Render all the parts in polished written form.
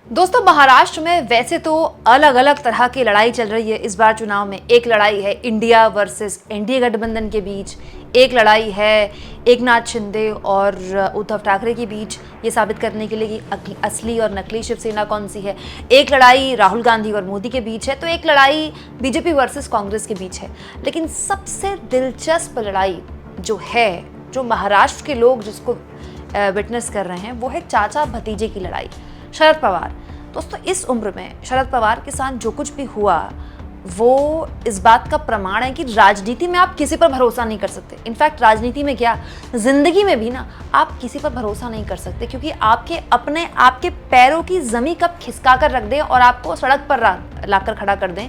दोस्तों, महाराष्ट्र में वैसे तो अलग अलग तरह की लड़ाई चल रही है इस बार चुनाव में। एक लड़ाई है इंडिया वर्सेस एनडीए गठबंधन के बीच, एक लड़ाई है एकनाथ शिंदे और उद्धव ठाकरे के बीच, ये साबित करने के लिए कि असली और नकली शिवसेना कौन सी है। एक लड़ाई राहुल गांधी और मोदी के बीच है, तो एक लड़ाई बीजेपी वर्सेस कांग्रेस के बीच है। लेकिन सबसे दिलचस्प लड़ाई जो है, जो महाराष्ट्र के लोग जिसको विटनेस कर रहे हैं, वो है चाचा भतीजे की लड़ाई। शरद पवार, दोस्तों इस उम्र में शरद पवार के साथ जो कुछ भी हुआ वो इस बात का प्रमाण है कि राजनीति में आप किसी पर भरोसा नहीं कर सकते। इनफैक्ट राजनीति में क्या, जिंदगी में भी ना, आप किसी पर भरोसा नहीं कर सकते, क्योंकि आपके पैरों की जमी कब खिसका कर रख दें और आपको सड़क पर लाकर खड़ा कर दें।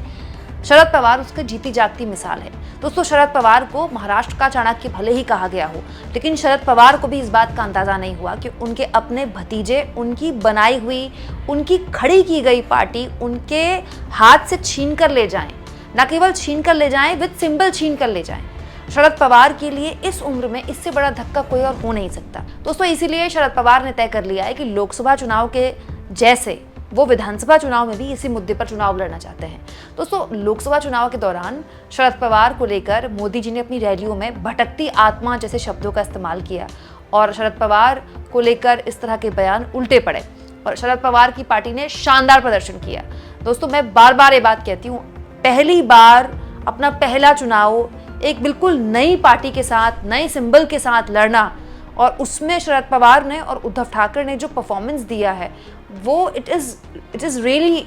शरद पवार उसकी जीती जागती मिसाल है। दोस्तों, शरद पवार को महाराष्ट्र का चाणक्य भले ही कहा गया हो, लेकिन शरद पवार को भी इस बात का अंदाजा नहीं हुआ कि उनके अपने भतीजे उनकी बनाई हुई, उनकी खड़ी की गई पार्टी उनके हाथ से छीन कर ले जाएं। न केवल छीन कर ले जाएं, विद सिंबल छीन कर ले जाएं। शरद पवार के लिए इस उम्र में इससे बड़ा धक्का कोई और हो नहीं सकता। दोस्तों, इसीलिए शरद पवार ने तय कर लिया है कि लोकसभा चुनाव के जैसे वो विधानसभा चुनाव में भी इसी मुद्दे पर चुनाव लड़ना चाहते हैं। दोस्तों, लोकसभा चुनाव के दौरान शरद पवार को लेकर मोदी जी ने अपनी रैलियों में भटकती आत्मा जैसे शब्दों का इस्तेमाल किया और शरद पवार को लेकर इस तरह के बयान उल्टे पड़े और शरद पवार की पार्टी ने शानदार प्रदर्शन किया। दोस्तों, मैं बार बार ये बात कहती हूँ, पहली बार अपना पहला चुनाव एक बिल्कुल नई पार्टी के साथ, नए सिंबल के साथ लड़ना, और उसमें शरद पवार ने और उद्धव ठाकरे ने जो परफॉर्मेंस दिया है वो इट इज़ रियली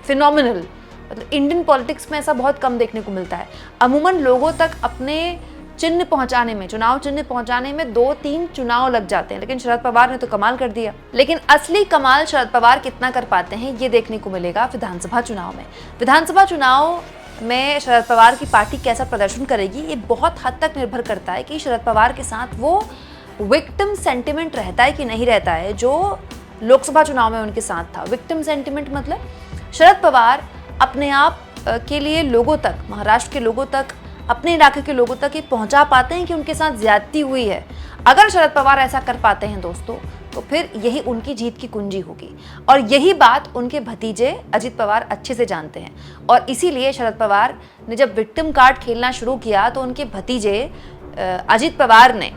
फिनोमिनल। मतलब इंडियन पॉलिटिक्स में ऐसा बहुत कम देखने को मिलता है। अमूमन लोगों तक अपने चिन्ह पहुंचाने में, चुनाव चिन्ह पहुंचाने में 2-3 चुनाव लग जाते हैं, लेकिन शरद पवार ने तो कमाल कर दिया। लेकिन असली कमाल शरद पवार कितना कर पाते हैं ये देखने को मिलेगा विधानसभा चुनाव में। विधानसभा चुनाव में शरद पवार की पार्टी कैसा प्रदर्शन करेगी ये बहुत हद तक निर्भर करता है कि शरद पवार के साथ वो विक्टिम सेंटिमेंट रहता है कि नहीं रहता है, जो लोकसभा चुनाव में उनके साथ था। विक्टिम सेंटिमेंट मतलब शरद पवार अपने आप के लिए लोगों तक, महाराष्ट्र के लोगों तक, अपने इलाके के लोगों तक ये पहुंचा पाते हैं कि उनके साथ ज्यादती हुई है। अगर शरद पवार ऐसा कर पाते हैं दोस्तों, तो फिर यही उनकी जीत की कुंजी होगी, और यही बात उनके भतीजे अजित पवार अच्छे से जानते हैं। और इसीलिए शरद पवार ने जब विक्टिम कार्ड खेलना शुरू किया तो उनके भतीजे अजित पवार ने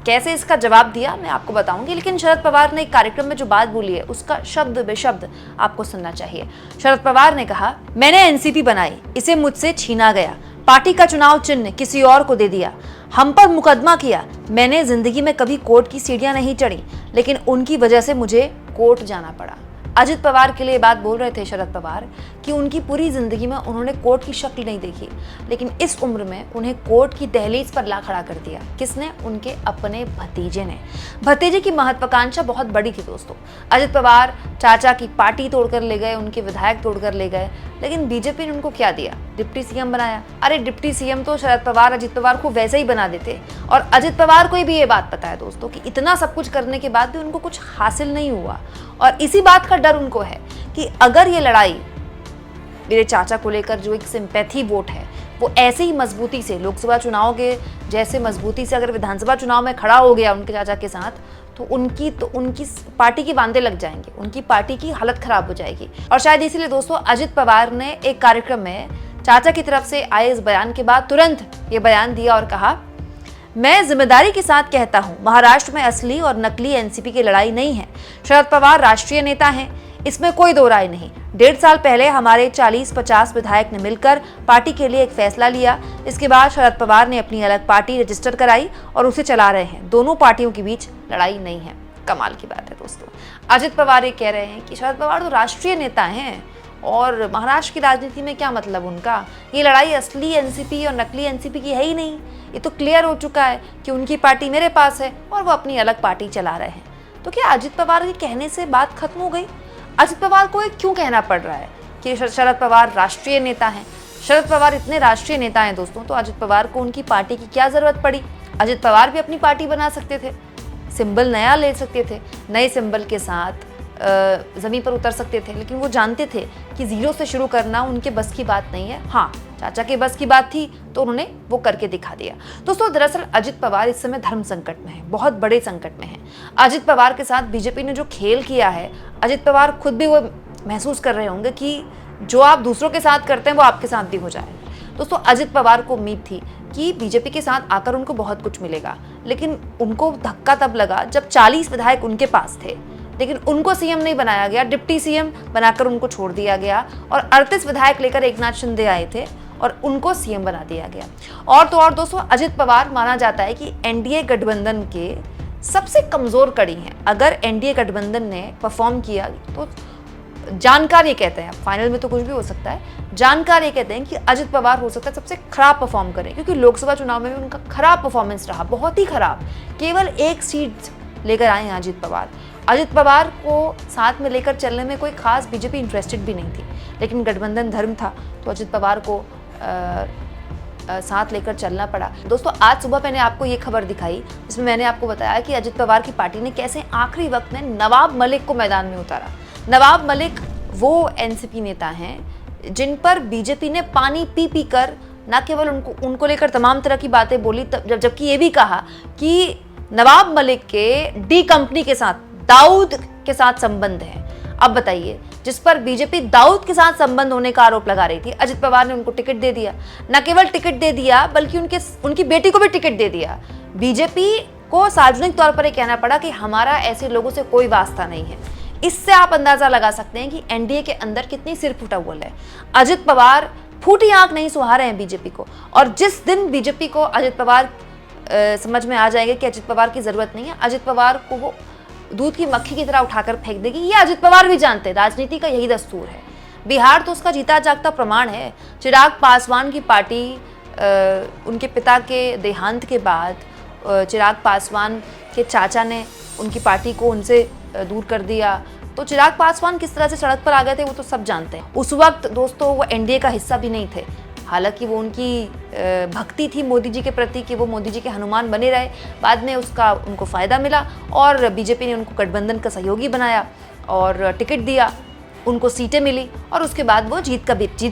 कैसे इसका जवाब दिया मैं आपको बताऊंगी। लेकिन शरद पवार ने एक कार्यक्रम में जो बात बोली है उसका शब्द बेशब्द आपको सुनना चाहिए। शरद पवार ने कहा, मैंने एनसीपी बनाई, इसे मुझसे छीना गया, पार्टी का चुनाव चिन्ह किसी और को दे दिया, हम पर मुकदमा किया। मैंने जिंदगी में कभी कोर्ट की सीढ़ियां नहीं चढ़ी, लेकिन उनकी वजह से मुझे कोर्ट जाना पड़ा। अजित पवार के लिए बात बोल रहे थे शरद पवार कि उनकी पूरी जिंदगी में उन्होंने कोर्ट की शक्ल नहीं देखी, लेकिन इस उम्र में उन्हें कोर्ट की दहलीज पर ला खड़ा कर दिया। किसने? उनके अपने भतीजे ने। भतीजे की महत्वाकांक्षा बहुत बड़ी थी दोस्तों। अजित पवार चाचा की पार्टी तोड़कर ले गए, उनके विधायक तोड़कर ले गए, लेकिन बीजेपी ने उनको क्या दिया? डिप्टी सीएम बनाया। अरे डिप्टी सीएम तो शरद पवार अजित पवार को वैसे ही बना देते, और अजित पवार को भी ये बात पता है दोस्तों कि इतना सब कुछ करने के बाद भी उनको कुछ हासिल नहीं हुआ, और इसी बात का डर उनको है कि अगर ये लड़ाई मेरे चाचा को लेकर जो एक सिंपैथी वोट है वो ऐसे ही मजबूती से लोकसभा चुनाव के जैसे मजबूती से अगर विधानसभा चुनाव में खड़ा हो गया उनके चाचा के साथ, तो उनकी पार्टी के वांदे लग जाएंगे, उनकी पार्टी की हालत खराब हो जाएगी। और शायद इसीलिए दोस्तों अजित पवार ने एक कार्यक्रम में चाचा की तरफ से आए इस बयान के बाद तुरंत ये बयान दिया और कहा, मैं जिम्मेदारी के साथ कहता हूं, महाराष्ट्र में असली और नकली एनसीपी की लड़ाई नहीं है। शरद पवार राष्ट्रीय नेता हैं, इसमें कोई दो राय नहीं। 1.5 साल पहले हमारे 40-50 विधायक ने मिलकर पार्टी के लिए एक फैसला लिया। इसके बाद शरद पवार ने अपनी अलग पार्टी रजिस्टर कराई और उसे चला रहे हैं। दोनों पार्टियों के बीच लड़ाई नहीं है। कमाल की बात है दोस्तों। अजित पवार ये कह रहे हैं कि शरद पवार तो राष्ट्रीय नेता हैं और महाराष्ट्र की राजनीति में क्या मतलब उनका, ये लड़ाई असली एनसीपी और नकली एनसीपी की है ही नहीं। ये तो क्लियर हो चुका है कि उनकी पार्टी मेरे पास है और वो अपनी अलग पार्टी चला रहे हैं। तो क्या अजित पवार के कहने से बात खत्म हो गई? अजित पवार को ये क्यों कहना पड़ रहा है कि शरद पवार राष्ट्रीय नेता हैं? शरद पवार इतने राष्ट्रीय नेता हैं दोस्तों, तो अजित पवार को उनकी पार्टी की क्या जरूरत पड़ी? अजित पवार भी अपनी पार्टी बना सकते थे, सिंबल नया ले सकते थे, नए सिंबल के साथ ज़मीन पर उतर सकते थे, लेकिन वो जानते थे कि ज़ीरो से शुरू करना उनके बस की बात नहीं है। हाँ, चाचा के बस की बात थी तो उन्होंने वो करके दिखा दिया। दोस्तों, दरअसल अजित पवार इस समय धर्म संकट में है, बहुत बड़े संकट में है। अजित पवार के साथ बीजेपी ने जो खेल किया है, अजित पवार खुद भी वो महसूस कर रहे होंगे कि जो आप दूसरों के साथ करते हैं वो आपके साथ भी हो जाए। दोस्तों, अजित पवार को उम्मीद थी कि बीजेपी के साथ आकर उनको बहुत कुछ मिलेगा, लेकिन उनको धक्का तब लगा जब 40 विधायक उनके पास थे, लेकिन उनको सीएम नहीं बनाया गया, डिप्टी सीएम बनाकर उनको छोड़ दिया गया। और 38 विधायक लेकर एकनाथ शिंदे आए थे और उनको सीएम बना दिया गया। और तो और दोस्तों, अजित पवार माना जाता है कि एनडीए गठबंधन के सबसे कमजोर कड़ी हैं। अगर एनडीए गठबंधन ने परफॉर्म किया तो जानकार ये कहते हैं, फाइनल में तो कुछ भी हो सकता है, जानकार ये कहते हैं कि अजित पवार हो सकता है सबसे खराब परफॉर्म करें, क्योंकि लोकसभा चुनाव में भी उनका खराब परफॉर्मेंस रहा, बहुत ही खराब। केवल 1 सीट लेकर आए हैं अजित पवार। अजित पवार को साथ में लेकर चलने में कोई खास बीजेपी इंटरेस्टेड भी नहीं थी, लेकिन गठबंधन धर्म था तो अजित पवार को साथ लेकर चलना पड़ा। दोस्तों, आज सुबह मैंने आपको ये खबर दिखाई जिसमें मैंने आपको बताया कि अजित पवार की पार्टी ने कैसे आखिरी वक्त में नवाब मलिक को मैदान में उतारा। नवाब मलिक वो एनसीपी नेता हैं जिन पर बीजेपी ने पानी पी पी कर न केवल उनको लेकर तमाम तरह की बातें बोली, जबकि ये भी कहा कि नवाब मलिक के डी कंपनी के साथ, दाऊद के साथ संबंध है। अब बताइए, जिस पर बीजेपी दाऊद के साथ संबंध होने का आरोप लगा रही थी, अजित पवार ने उनको टिकट दे दिया। न केवल टिकट दे दिया बल्कि उनकी बेटी को भी टिकट दे दिया। बीजेपी को सार्वजनिक तौर पर यह कहना पड़ा कि हमारा ऐसे लोगों से कोई वास्ता नहीं है। इससे आप अंदाजा लगा सकते हैं कि एनडीए के अंदर कितनी सिर फूटा हुआ है। अजित पवार फूटी आंख नहीं सुहा रहे हैं बीजेपी को, और जिस दिन बीजेपी को अजित पवार समझ में आ जाएंगे कि अजित पवार की जरूरत नहीं है, अजित पवार को वो दूध की मक्खी की तरह उठाकर फेंक देगी। ये अजित पवार भी जानते हैं, राजनीति का यही दस्तूर है। बिहार तो उसका जीता जागता प्रमाण है। चिराग पासवान की पार्टी उनके पिता के देहांत के बाद चिराग पासवान के चाचा ने उनकी पार्टी को उनसे दूर कर दिया, तो चिराग पासवान किस तरह से सड़क पर आ गए थे वो तो सब जानते हैं। उस वक्त दोस्तों वो एनडीए का हिस्सा भी नहीं थे, हालांकि वो उनकी भक्ति थी मोदी जी के प्रति कि वो मोदी जी के हनुमान बने रहे। बाद में उसका उनको फ़ायदा मिला और बीजेपी ने उनको गठबंधन का सहयोगी बनाया और टिकट दिया, उनको सीटें मिली और उसके बाद वो जीत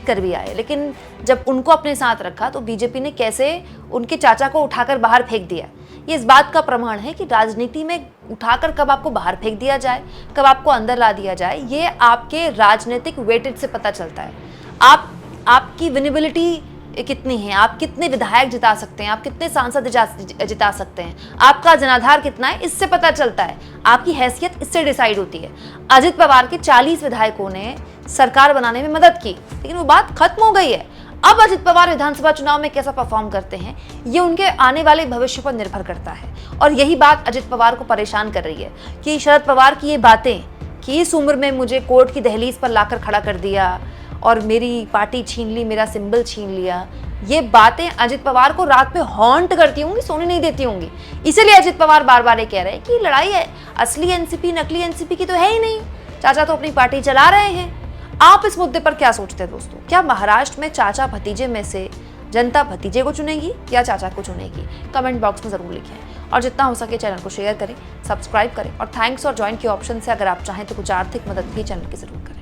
कर भी आए। लेकिन जब उनको अपने साथ रखा तो बीजेपी ने कैसे उनके चाचा को उठाकर बाहर फेंक दिया। ये इस बात का प्रमाण है कि राजनीति में उठाकर कब आपको बाहर फेंक दिया जाए, कब आपको अंदर ला दिया जाए, ये आपके राजनीतिक वेटेज से पता चलता है। आपकी विनेबिलिटी कितनी है, आप कितने विधायक जिता सकते हैं, आप कितने सांसद जिता सकते हैं, आपका जनाधार कितना है, इससे पता चलता है। आपकी हैसियत इससे डिसाइड होती है। अजित पवार के 40 विधायकों ने सरकार बनाने में मदद की, लेकिन वो बात खत्म हो गई है। अब अजित पवार विधानसभा चुनाव में कैसा परफॉर्म करते हैं ये उनके आने वाले भविष्य पर निर्भर करता है। और यही बात अजित पवार को परेशान कर रही है कि शरद पवार की ये बातें कि इस उम्र में मुझे कोर्ट की दहलीज पर लाकर खड़ा कर दिया और मेरी पार्टी छीन ली, मेरा सिंबल छीन लिया, ये बातें अजित पवार को रात में हॉन्ट करती होंगी, सोने नहीं देती होंगी। इसीलिए अजित पवार बार बार ये कह रहे हैं कि लड़ाई है असली एनसीपी नकली एनसीपी की तो है ही नहीं, चाचा तो अपनी पार्टी चला रहे हैं। आप इस मुद्दे पर क्या सोचते हैं दोस्तों? क्या महाराष्ट्र में चाचा भतीजे में से जनता भतीजे को चुनेगी या चाचा को चुनेगी? कमेंट बॉक्स में जरूर लिखें और जितना हो सके चैनल को शेयर करें, सब्सक्राइब करें और थैंक्स और ज्वाइन के ऑप्शन से अगर आप चाहें तो कुछ आर्थिक मदद भी चैनल की जरूर करें।